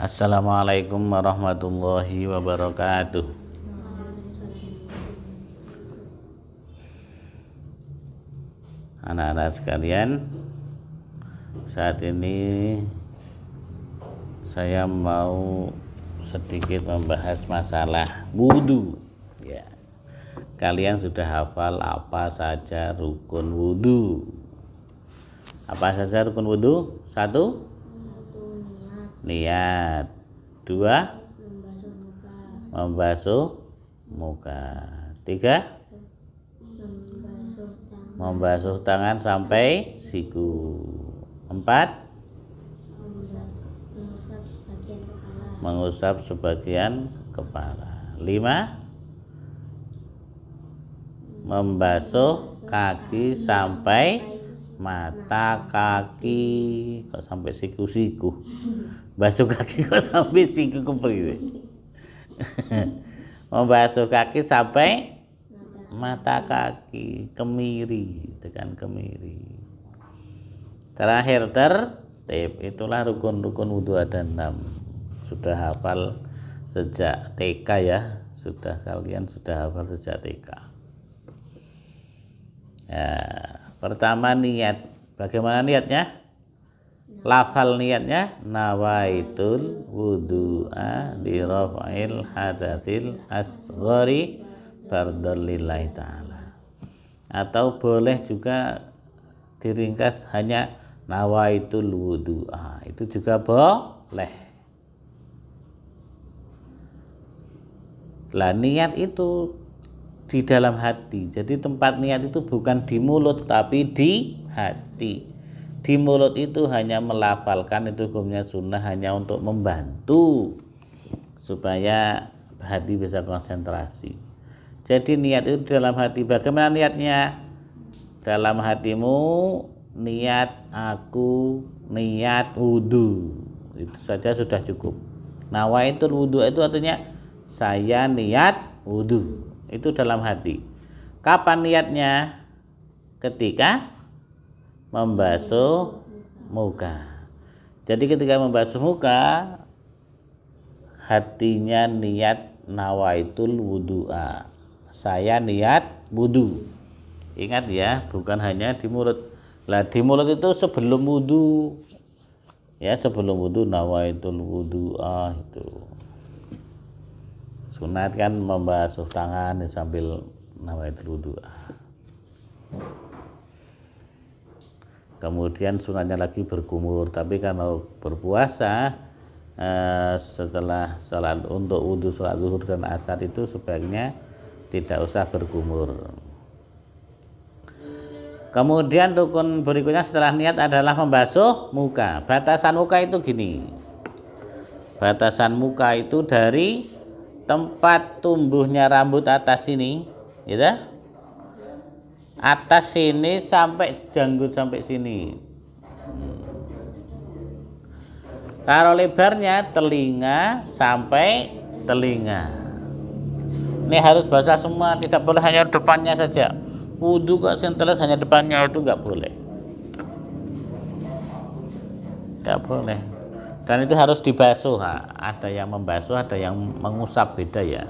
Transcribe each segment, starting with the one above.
Assalamualaikum warahmatullahi wabarakatuh. Anak-anak sekalian, saat ini saya mau sedikit membahas masalah wudhu. Ya, kalian sudah hafal apa saja rukun wudhu? Apa saja rukun wudhu? Satu, niat. Dua, membasuh muka. Tiga, membasuh tangan sampai siku. Empat, mengusap sebagian kepala. Lima, membasuh kaki sampai mata kaki. Kok sampai siku-siku? Basuh kaki kok sampai siku kepri. Membasuh kaki sampai mata kaki, kemiri, tekan kemiri. Terakhir tertib. Itulah rukun-rukun wudhu ada 6. Sudah hafal sejak TK ya. Kalian sudah hafal sejak TK. Ya, pertama niat. Bagaimana niatnya? Lafal niatnya nawaitul wudu'a li raf'il hadatsil asghari fardhon lillahi ta'ala. Atau boleh juga diringkas hanya nawaitul wudu'a. Itu juga boleh. Lah niat itu di dalam hati. Jadi tempat niat itu bukan di mulut tapi di hati. Di mulut itu hanya melafalkan, itu hukumnya sunnah, hanya untuk membantu supaya hati bisa konsentrasi. Jadi niat itu di dalam hati. Bagaimana niatnya? Dalam hatimu niat aku niat wudhu. Itu saja sudah cukup. Nawaitul wudhu itu artinya saya niat wudhu. Itu dalam hati. Kapan niatnya? Ketika membasuh muka. Jadi ketika membasuh muka, hatinya niat nawaitul wudu'a. Saya niat wudhu. Ingat ya, bukan hanya di mulut. Lah di mulut itu sebelum wudhu. Ya, sebelum wudhu nawaitul wudu'a itu. Sunat kan membasuh tangan sambil nawaitul wudu'a. Kemudian sunatnya lagi berkumur. Tapi kalau berpuasa setelah salat untuk wudhu salat zuhur dan asar itu sebaiknya tidak usah berkumur. Kemudian rukun berikutnya setelah niat adalah membasuh muka. Batasan muka itu gini. Batasan muka itu dari tempat tumbuhnya rambut atas sini, gitu. Atas sini sampai janggut sampai sini. Kalau lebarnya telinga sampai telinga. Ini harus basah semua, tidak boleh hanya depannya saja. Wudhu kok senteles hanya depannya, itu nggak boleh. Nggak boleh. Dan itu harus dibasuh. Ada yang membasuh, ada yang mengusap, beda ya.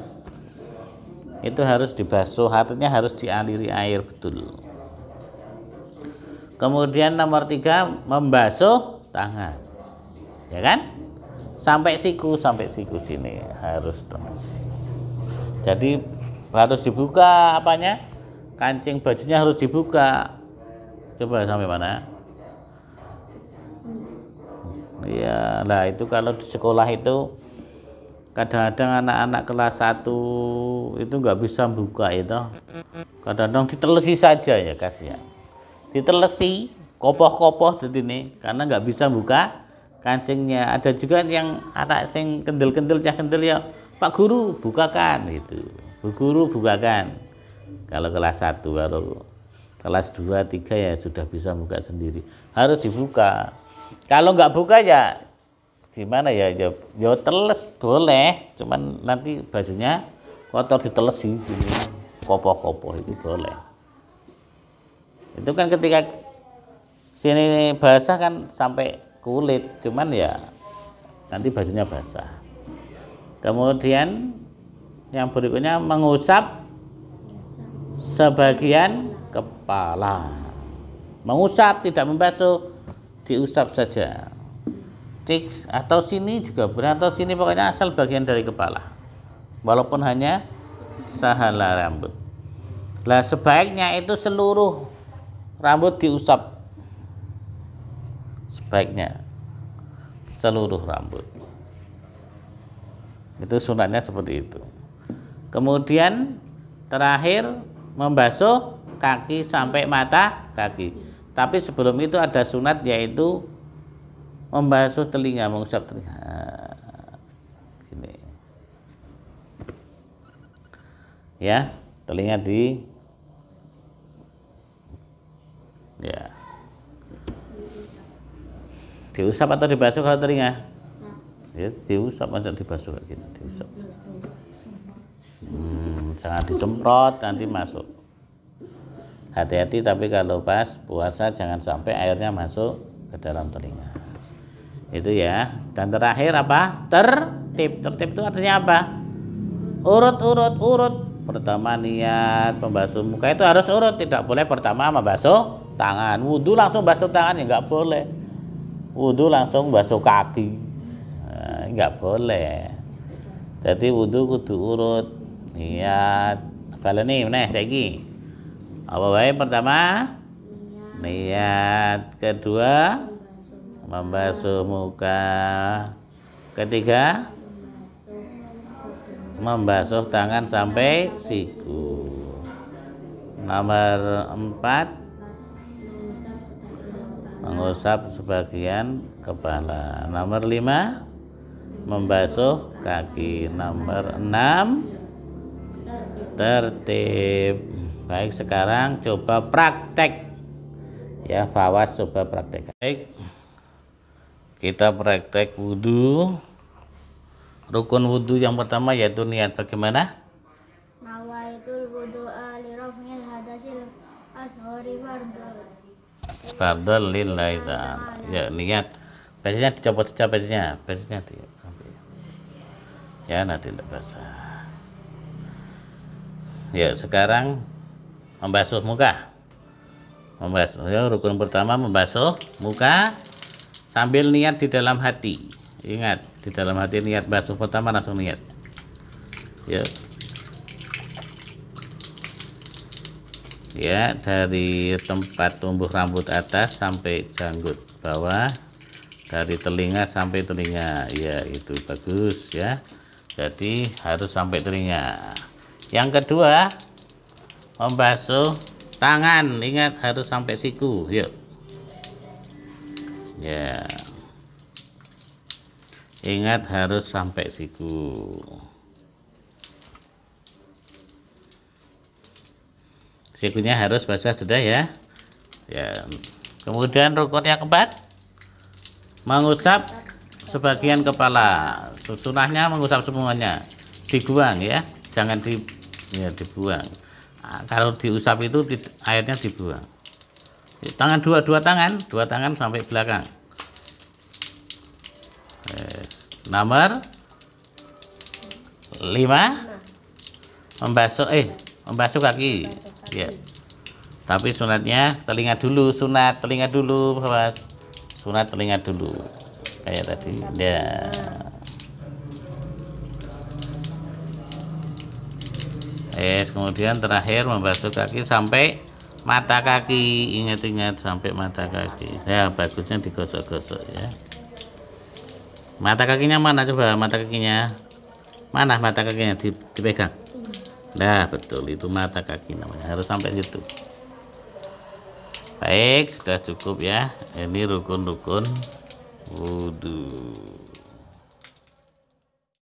Itu harus dibasuh, artinya harus dialiri air betul. Kemudian nomor 3, membasuh tangan, ya kan? Sampai siku sini harus terus. Jadi harus dibuka apanya? Kancing bajunya harus dibuka. Coba sampai mana? Ya, lah itu kalau di sekolah itu kadang-kadang anak-anak kelas 1 itu nggak bisa buka itu. Kadang-kadang ditelesi saja ya, kasihan. Ditelesi, kopoh-kopoh jadi ini karena nggak bisa buka kancingnya. Ada juga yang anak sing kendel-kendel cah kendel ya, Pak Guru bukakan gitu. Bu Guru bukakan. Kalau kelas 1, kalau kelas 2, 3 ya sudah bisa buka sendiri. Harus dibuka. Kalau nggak buka ya gimana ya, ya teles boleh, cuman nanti bajunya kotor ditelesi gini, kopoh-kopoh itu boleh. Itu kan ketika sini basah kan sampai kulit, cuman ya nanti bajunya basah. Kemudian yang berikutnya mengusap sebagian kepala. Mengusap, tidak membasuh, diusap saja. Cik, atau sini juga benar, atau sini, pokoknya asal bagian dari kepala, walaupun hanya sehelai rambut. Lah sebaiknya itu seluruh rambut diusap, sebaiknya seluruh rambut. Itu sunatnya seperti itu. Kemudian terakhir membasuh kaki sampai mata kaki. Tapi sebelum itu ada sunat, yaitu membasuh telinga, mengusap telinga. Gini. Ya, telinga diusap atau dibasuh kalau telinga? Ya, diusap aja, dibasuh kayak gini, diusap. Jangan disemprot, nanti masuk. Hati-hati, tapi kalau pas puasa jangan sampai airnya masuk ke dalam telinga. Itu ya. Dan terakhir apa? Tertib. Tertib itu artinya apa? Urut. Pertama niat membasuh muka itu harus urut, tidak boleh pertama membasuh tangan. Wudhu langsung basuh tangan ya nggak boleh. Wudhu langsung basuh kaki. Nggak boleh. Jadi wudhu kudu urut, niat. Baleni meneh saiki. Apa wae? Pertama niat, kedua membasuh muka, ketiga membasuh tangan sampai siku, nomor 4 mengusap sebagian kepala, nomor 5 membasuh kaki, nomor 6 tertib. Baik, sekarang coba praktek ya, Fawas coba praktek. Baik, kita praktek wudhu. Rukun wudhu yang pertama yaitu niat. Bagaimana? Nawaitul wudu'a li raf'il hadasil ashghari Fardhol lillahi ta'ala. Ya, niat. Biasanya dicopot saja, biasanya ya, nanti tidak basah. Ya, sekarang membasuh muka. Membasuh, ya, rukun pertama membasuh muka sambil niat di dalam hati. Ingat, di dalam hati niat basuh pertama, langsung niat. Ya. Ya, dari tempat tumbuh rambut atas sampai janggut bawah, dari telinga sampai telinga. Ya, itu bagus ya. Jadi harus sampai telinga. Yang kedua, membasuh tangan. Ingat, harus sampai siku. Yuk. Ya. Ingat, harus sampai siku. Sikunya harus basah sudah ya. Ya. Kemudian rukun yang keempat, mengusap sebagian kepala. Sunahnya mengusap semuanya. Dibuang ya, jangan dibuang. Nah, kalau diusap itu airnya dibuang. Tangan dua tangan sampai belakang. Nomor 5 membasuh kaki ya. Tapi sunatnya telinga dulu, sunat telinga dulu kayak tadi ya. Kemudian terakhir membasuh kaki sampai mata kaki. Ingat sampai mata kaki ya. Bagusnya digosok-gosok ya. Mata kakinya mana, coba mata kakinya mana, mata kakinya dipegang. Nah, betul, itu mata kaki namanya, harus sampai situ. Baik, sudah cukup ya. Ini rukun-rukun wudhu.